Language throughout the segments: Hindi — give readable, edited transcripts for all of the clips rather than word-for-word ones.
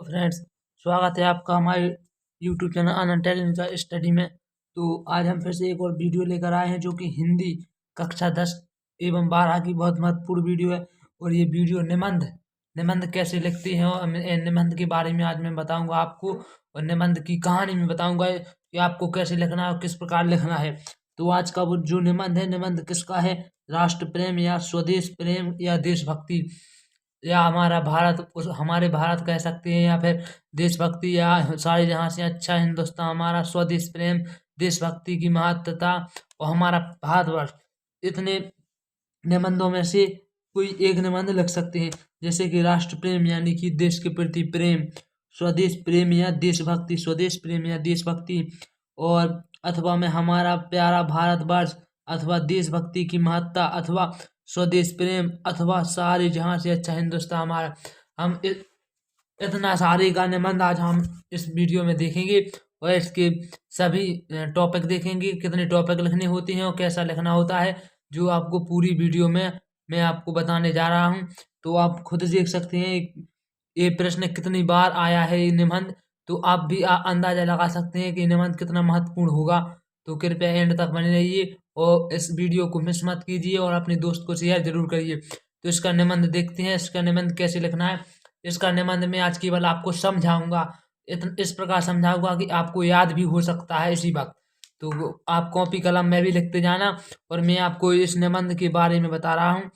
तो फ्रेंड्स, स्वागत है आपका हमारे यूट्यूब चैनल आनंद टैलेंट का स्टडी में। तो आज हम फिर से एक और वीडियो लेकर आए हैं जो कि हिंदी कक्षा 10 एवं 12 की बहुत महत्वपूर्ण वीडियो है। और ये वीडियो निबंध निबंध कैसे लिखते हैं और निबंध के बारे में आज मैं बताऊंगा आपको। और निबंध की कहानी में बताऊंगा कि आपको कैसे लिखना है और किस प्रकार लिखना है। तो आज का वो जो निबंध है, निबंध किसका है? राष्ट्र प्रेम या स्वदेश प्रेम या देशभक्ति या हमारा भारत, उस हमारे भारत कह सकते हैं, या फिर देशभक्ति या सारे जहाँ से अच्छा हिंदुस्तान, हमारा स्वदेश प्रेम, देशभक्ति की महत्वता और हमारा भारतवर्ष। इतने निबंधों में से कोई एक निबंध लिख सकते हैं, जैसे कि राष्ट्र प्रेम यानी कि देश के प्रति प्रेम, स्वदेश प्रेम या देशभक्ति, स्वदेश प्रेम या देशभक्ति, और अथवा में हमारा प्यारा भारतवर्ष, अथवा देशभक्ति की महत्ता, अथवा स्वदेश प्रेम, अथवा सारे जहाँ से अच्छा हिंदुस्तान हमारा। हम इतना सारे का निबंध आज हम इस वीडियो में देखेंगे और इसके सभी टॉपिक देखेंगे, कितने टॉपिक लिखने होते हैं और कैसा लिखना होता है, जो आपको पूरी वीडियो में मैं आपको बताने जा रहा हूँ। तो आप खुद देख सकते हैं ये प्रश्न कितनी बार आया है, ये निबंध। तो आप भी अंदाजा लगा सकते हैं कि निबंध कितना महत्वपूर्ण होगा। तो कृपया एंड तक बने रहिए और इस वीडियो को मिस मत कीजिए और अपने दोस्त को शेयर जरूर करिए। तो इसका निबंध देखते हैं, इसका निबंध कैसे लिखना है। इसका निबंध में आज केवल आपको समझाऊंगा, इस प्रकार समझाऊंगा कि आपको याद भी हो सकता है इसी वक्त। तो आप कॉपी कलम में भी लिखते जाना और मैं आपको इस निबंध के बारे में बता रहा हूँ।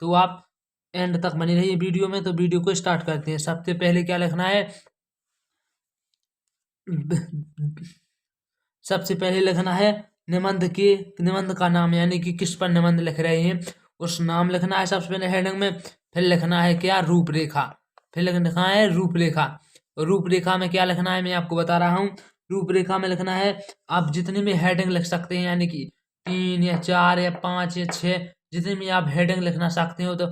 तो आप एंड तक बने रहिए वीडियो में। तो वीडियो को स्टार्ट करते हैं। सबसे पहले क्या लिखना है? सबसे पहले लिखना है निबंध का नाम, यानी कि किस पर निबंध लिख रहे हैं उस नाम लिखना है सबसे पहले हेडिंग में। फिर लिखना है क्या? रूपरेखा। फिर लिखना है रूपरेखा। रूपरेखा में क्या लिखना है मैं आपको बता रहा हूँ। रूपरेखा में लिखना है, आप जितने भी हेडिंग लिख सकते हैं, यानी कि 3 या 4 या 5 या 6, जितने भी आप हेडिंग लिखना सकते हो, तो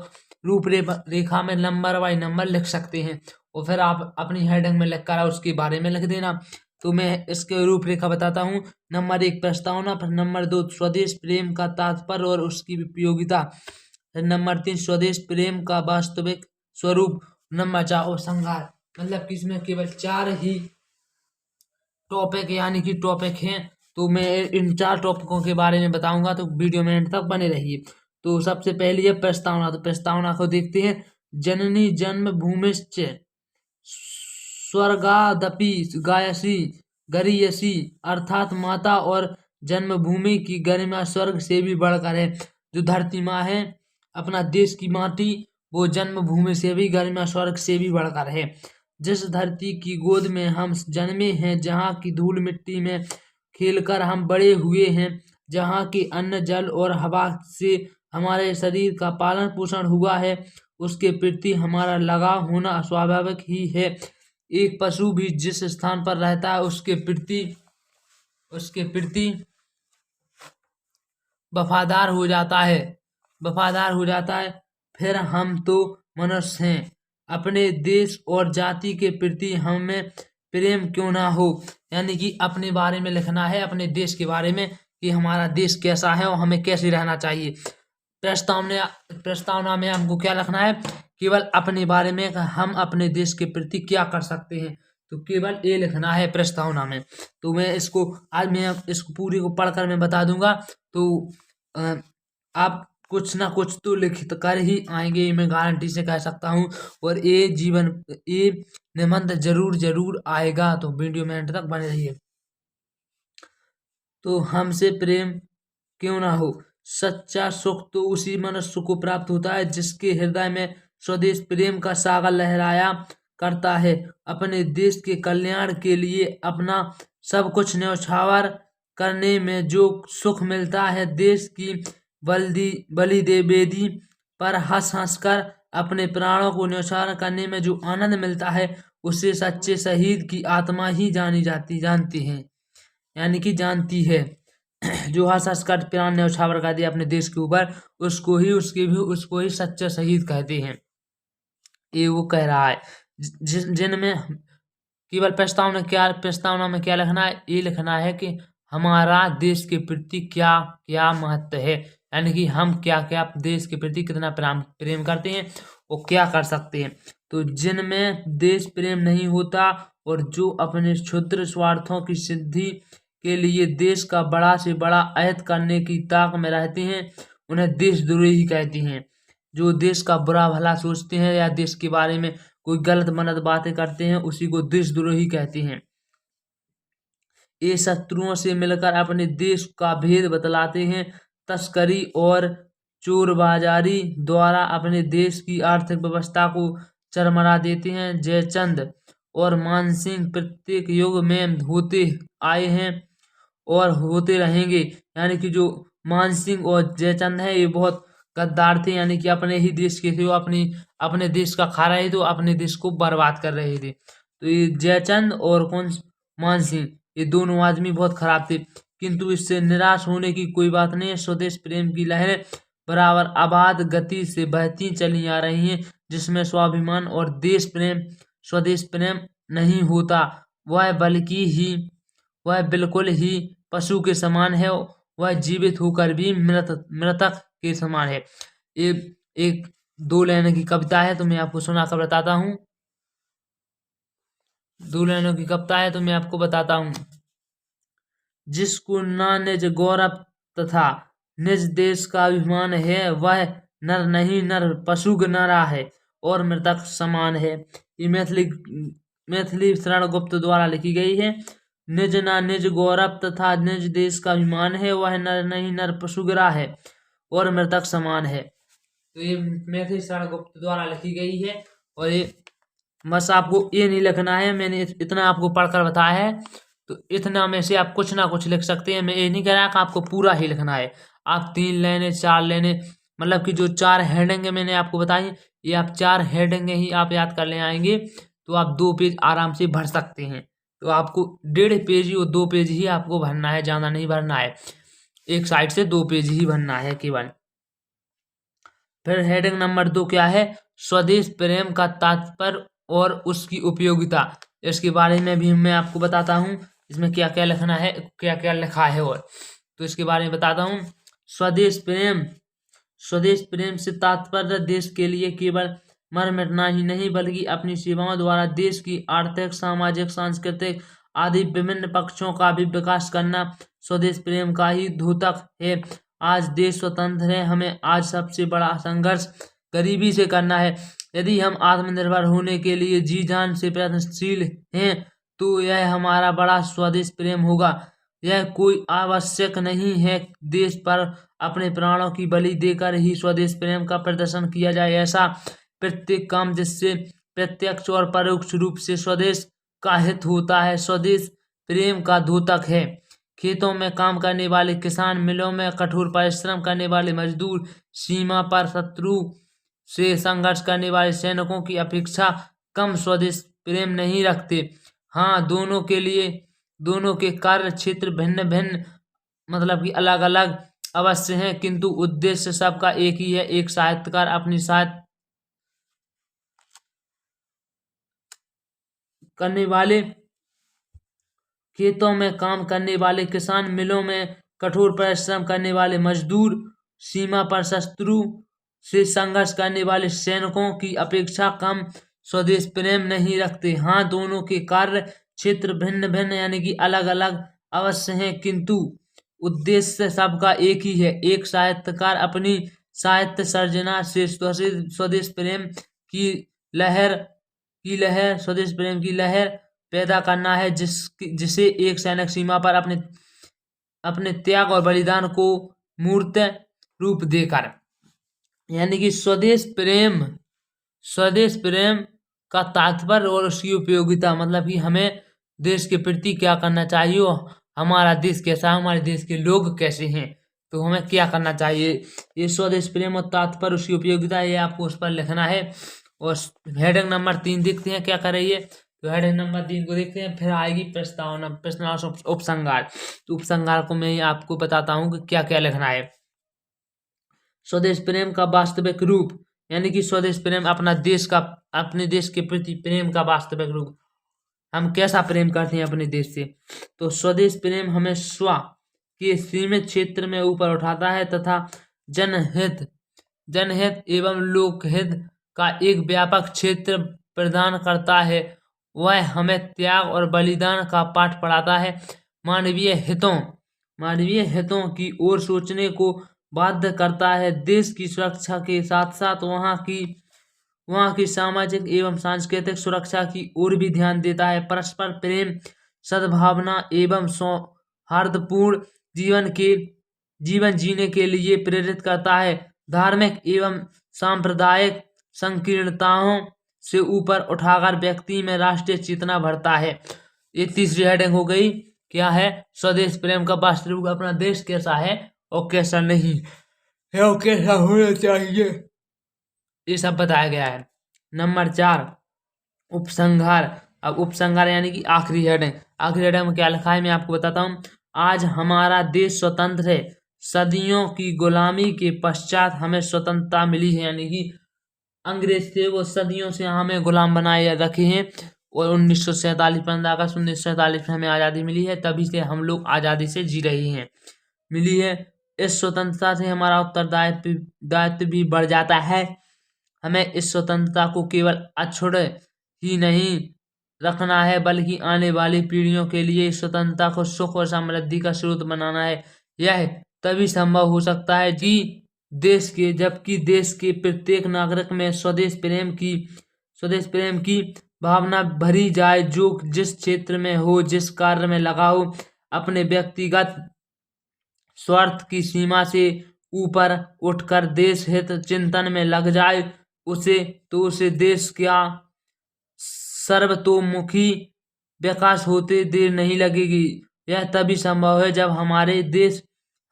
रूपरेखा में नंबर बाई नंबर लिख सकते हैं। और फिर आप अपनी हेडिंग में लिखकर उसके बारे में लिख देना। तो मैं इसके रूपरेखा बताता हूँ। नंबर 1 प्रस्तावना, फिर नंबर 2 स्वदेश प्रेम का तात्पर्य और उसकी उपयोगिता, फिर नंबर 3 स्वदेश प्रेम का वास्तविक स्वरूप, नंबर 4 उपसंहार। मतलब कि इसमें केवल 4 ही टॉपिक यानी कि टॉपिक हैं। तो मैं इन 4 टॉपिकों के बारे में बताऊंगा, तो वीडियो में एंड तक बने रहिए। तो सबसे पहली है प्रस्तावना। तो प्रस्तावना को देखते हैं। जननी जन्म भूमिश्च स्वर्गादपि गायसी गरीयसी, अर्थात माता और जन्मभूमि की गरिमा स्वर्ग से भी बढ़कर है। जो धरती माँ है, अपना देश की माटी, वो जन्मभूमि से भी गरिमा स्वर्ग से भी बढ़कर है। जिस धरती की गोद में हम जन्मे हैं, जहाँ की धूल मिट्टी में खेलकर हम बड़े हुए हैं, जहाँ के अन्न जल और हवा से हमारे शरीर का पालन पोषण हुआ है, उसके प्रति हमारा लगाव होना स्वाभाविक ही है। एक पशु भी जिस स्थान पर रहता है उसके प्रति वफादार हो जाता है। फिर हम तो मनुष्य हैं, अपने देश और जाति के प्रति हमें प्रेम क्यों ना हो। यानी कि अपने बारे में लिखना है, अपने देश के बारे में, कि हमारा देश कैसा है और हमें कैसे रहना चाहिए। प्रस्तावना में हमको क्या लिखना है? केवल अपने बारे में, हम अपने देश के प्रति क्या कर सकते हैं, तो केवल ये लिखना है प्रस्तावना में। तो मैं इसको पूरी को पढ़कर मैं बता दूंगा। तो आप कुछ ना कुछ तो लिखित कर ही आएंगे, मैं गारंटी से कह सकता हूँ। और ये निबंध जरूर आएगा। तो वीडियो में एंड तक बने रहिए। तो हमसे प्रेम क्यों ना हो, सच्चा सुख तो उसी मनुष्य को प्राप्त होता है जिसके हृदय में स्वदेश प्रेम का सागर लहराया करता है। अपने देश के कल्याण के लिए अपना सब कुछ न्यौछावर करने में जो सुख मिलता है, देश की बलि दे बेदी पर हंस हंस कर अपने प्राणों को न्यौछावर करने में जो आनंद मिलता है, उसे सच्चे शहीद की आत्मा ही जानती है, यानी कि जानती है। जो हंस हंस कर प्राण न्यौछावर कर दिया अपने देश के ऊपर, उसको ही सच्चा शहीद कहते हैं। ये वो कह रहा है। जिनमें केवल प्रस्तावना में क्या लिखना है? ये लिखना है कि हमारा देश के प्रति क्या क्या महत्व है, यानी कि हम क्या क्या देश के प्रति कितना प्रेम करते हैं और क्या कर सकते हैं। तो जिनमें देश प्रेम नहीं होता और जो अपने क्षुद्र स्वार्थों की सिद्धि के लिए देश का बड़ा से बड़ा अहित करने की ताक में रहते हैं, उन्हें देशद्रोही कहते हैं। जो देश का बुरा भला सोचते हैं या देश के बारे में कोई गलत मनत बातें करते हैं, उसी को देशद्रोही कहते हैं। ये शत्रुओं से मिलकर अपने देश का भेद बतलाते हैं। तस्करी और चोरबाजारी द्वारा अपने देश की आर्थिक व्यवस्था को चरमरा देते हैं। जयचंद और मानसिंह प्रत्येक युग में होते आए हैं और होते रहेंगे। यानी कि जो मानसिंह और जयचंद है, ये बहुत गद्दार थे, यानी कि अपने ही देश के थे। वो अपने देश का खा रहे थे, अपने देश को बर्बाद कर रहे थे। तो ये जयचंद और मानसिंह, ये दोनों आदमी बहुत खराब थे। किंतु इससे निराश होने की कोई बात नहीं है। स्वदेश प्रेम की लहरें बराबर अबाध गति से बहती चली आ रही हैं, जिसमें स्वाभिमान और देश प्रेम, स्वदेश प्रेम नहीं होता। वह बिल्कुल ही पशु के समान है। वह जीवित होकर भी मृतक के समान है। ये एक 2 लाइनों की कविता है, तो मैं आपको सुनाकर बताता हूँ। 2 लाइनों की कविता है, तो मैं आपको बताता हूँ। जिसको ना निज गौरव तथा निज देश का अभिमान है, वह नर नहीं नर पशु नरा है और मृतक समान है। ये मैथिली शरण गुप्त द्वारा लिखी गई है। निज ना निज गौरव तथा निज देश का अभिमान है, वह नर नहीं नर पशुग्राह है और मृतक समान है। तो ये मैथिली शरण गुप्त द्वारा लिखी गई है। और ये बस आपको ये नहीं लिखना है, मैंने इतना आपको पढ़कर बताया है, तो इतना में से आप कुछ ना कुछ लिख सकते हैं। मैं ये नहीं कह रहा कि आपको पूरा ही लिखना है। आप 3 लाइनें 4 लाइनें, मतलब कि जो 4 हेडिंग मैंने आपको बताई, ये आप 4 हेडिंग ही आप याद कर ले आएंगे, तो आप 2 पेज आराम से भर सकते हैं। तो आपको 1.5 पेज और 2 पेज ही आपको भरना है, ज़्यादा नहीं भरना है। एक साइड से 2 पेज ही भरना है केवल। फिर हेडिंग नंबर 2 क्या है? स्वदेश प्रेम का तात्पर्य और उसकी उपयोगिता। इसके बारे में भी मैं आपको बताता हूँ, इसमें क्या क्या लिखना है, क्या क्या लिखा है। और तो इसके बारे में बताता हूँ। स्वदेश प्रेम से तात्पर्य देश के लिए केवल मर मिटना ही नहीं, बल्कि अपनी सेवाओं द्वारा देश की आर्थिक, सामाजिक, सांस्कृतिक आदि विभिन्न पक्षों का भी विकास करना स्वदेश प्रेम का ही द्योतक है। आज देश स्वतंत्र है, हमें आज सबसे बड़ा संघर्ष गरीबी से करना है। यदि हम आत्मनिर्भर होने के लिए जी जान से प्रयत्नशील हैं, तो यह हमारा बड़ा स्वदेश प्रेम होगा। यह कोई आवश्यक नहीं है देश पर अपने प्राणों की बलि देकर ही स्वदेश प्रेम का प्रदर्शन किया जाए। ऐसा प्रत्येक काम जिससे प्रत्यक्ष और परोक्ष रूप से स्वदेश का हित होता है, स्वदेश प्रेम का द्योतक है। खेतों में काम करने वाले किसान, मिलों में कठोर परिश्रम करने वाले मजदूर, सीमा पर शत्रु से संघर्ष करने वाले सैनिकों की अपेक्षा कम स्वदेश प्रेम नहीं रखते। हाँ, दोनों के कार्य क्षेत्र भिन्न भिन्न, मतलब कि अलग अलग अवश्य हैं, किंतु उद्देश्य सबका एक ही है। एक साहित्यकार अपनी साहित्य करने वाले, खेतों में काम करने वाले किसान, मिलों में कठोर परिश्रम करने वाले मजदूर, सीमा पर शत्रु से संघर्ष करने वाले सैनिकों की अपेक्षा कम स्वदेश प्रेम नहीं रखते। हाँ, दोनों के कार्य क्षेत्र भिन्न भिन्न, यानी कि अलग अलग अवश्य हैं, किंतु उद्देश्य सबका एक ही है। एक साहित्यकार अपनी साहित्य सर्जना से स्वदेश प्रेम की लहर स्वदेश प्रेम की लहर पैदा करना है, जिसे एक सैनिक सीमा पर अपने त्याग और बलिदान को मूर्त रूप देकर, यानी कि स्वदेश प्रेम का तात्पर्य और उसकी उपयोगिता, मतलब कि हमें देश के प्रति क्या करना चाहिए, हमारा देश कैसा है, हमारे देश के लोग कैसे हैं, तो हमें क्या करना चाहिए। ये स्वदेश प्रेम और तात्पर्य, उसकी उपयोगिता, ये आपको उस पर लिखना है। और हेडिंग नंबर 3 देखते हैं क्या कर रही है। तो हेडिंग नंबर 3 को देखते हैं। फिर आएगी प्रस्तावना, उपसंहार। तो उपसंहार को मैं आपको बताता हूँ कि क्या क्या लिखना है। स्वदेश प्रेम का वास्तविक रूप, यानी कि स्वदेश प्रेम अपने देश के प्रति प्रेम का वास्तविक रूप, हम कैसा प्रेम करते हैं अपने देश से। तो स्वदेश प्रेम हमें स्व के सीमित क्षेत्र में ऊपर उठाता है तथा जनहित एवं लोकहित का एक व्यापक क्षेत्र प्रदान करता है। वह हमें त्याग और बलिदान का पाठ पढ़ाता है। मानवीय हितों की ओर सोचने को बाध्य करता है। देश की सुरक्षा के साथ साथ वहाँ की सामाजिक एवं सांस्कृतिक सुरक्षा की ओर भी ध्यान देता है। परस्पर प्रेम, सद्भावना एवं सौहार्दपूर्ण जीवन जीने के लिए प्रेरित करता है। धार्मिक एवं सांप्रदायिक संकीर्णताओं से ऊपर उठाकर व्यक्ति में राष्ट्रीय चेतना भरता है। ये तीसरी हेडिंग हो गई। क्या है? स्वदेश प्रेम का वास्तविक अपना देश कैसा है और कैसा नहीं है और कैसा होना चाहिए, ये सब बताया गया है। नंबर 4, उपसंहार। अब उपसंहार यानी कि आखिरी हेडिंग में क्या लिखा है मैं आपको बताता हूँ। आज हमारा देश स्वतंत्र है। सदियों की गुलामी के पश्चात हमें स्वतंत्रता मिली है, यानी कि अंग्रेज थे वो सदियों से हमें गुलाम बनाए रखे हैं और 1947 15 अगस्त 1947 में हमें आज़ादी मिली है। तभी से हम लोग आज़ादी से जी रहे हैं, मिली है। इस स्वतंत्रता से हमारा दायित्व भी बढ़ जाता है। हमें इस स्वतंत्रता को केवल अक्षुण्ण ही नहीं रखना है बल्कि आने वाली पीढ़ियों के लिए इस स्वतंत्रता को सुख और समृद्धि का स्रोत बनाना है। यह तभी संभव हो सकता है जबकि देश के प्रत्येक नागरिक में स्वदेश प्रेम की भावना भरी जाए, जो जिस क्षेत्र में हो, जिस कार्य में लगा हो, अपने व्यक्तिगत स्वार्थ की सीमा से ऊपर उठकर देश हित चिंतन में लग जाए, उसे देश का सर्वतोमुखी विकास होते देर नहीं लगेगी। यह तभी संभव है जब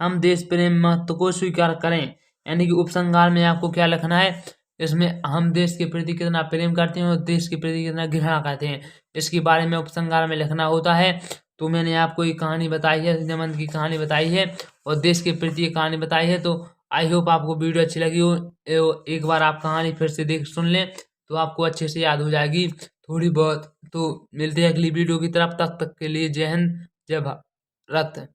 हम देश प्रेम महत्व को स्वीकार करें। यानी कि उपसंहार में आपको क्या लिखना है, इसमें हम देश के प्रति कितना प्रेम करते हैं और देश के प्रति कितना घृणा करते हैं, इसके बारे में उपसंहार में लिखना होता है। तो मैंने आपको एक कहानी बताई है, जमन की कहानी बताई है और देश के प्रति एक कहानी बताई है। तो आई होप आपको वीडियो अच्छी लगी हो। एक बार आप कहानी फिर से सुन लें तो आपको अच्छे से याद हो जाएगी थोड़ी बहुत। तो मिलते हैं अगली वीडियो की तरफ, तब तक के लिए जय हिंद, जय भारत।